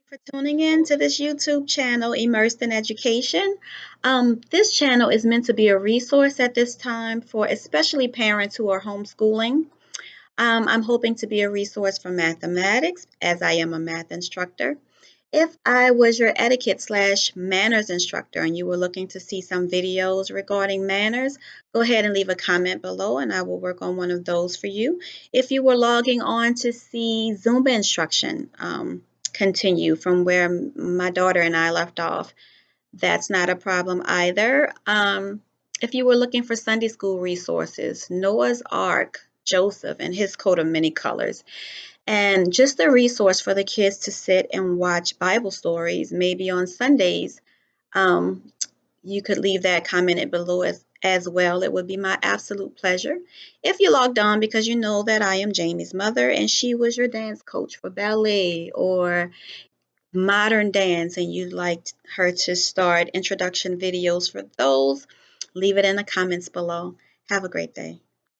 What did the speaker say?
For tuning in to this YouTube channel, Immersed in Education. This channel is meant to be a resource at this time for especially parents who are homeschooling. I'm hoping to be a resource for mathematics as I am a math instructor. If I was your etiquette slash manners instructor and you were looking to see some videos regarding manners, go ahead and leave a comment below and I will work on one of those for you. If you were logging on to see Zumba instruction continue from where my daughter and I left off, that's not a problem either. If you were looking for Sunday school resources, Noah's Ark, Joseph and his coat of many colors, and just a resource for the kids to sit and watch Bible stories, maybe on Sundays. Um, you could leave that commented below as well. It would be my absolute pleasure. If you logged on because you know that I am Jamie's mother and she was your dance coach for ballet or modern dance and you'd like her to start introduction videos for those, leave it in the comments below. Have a great day.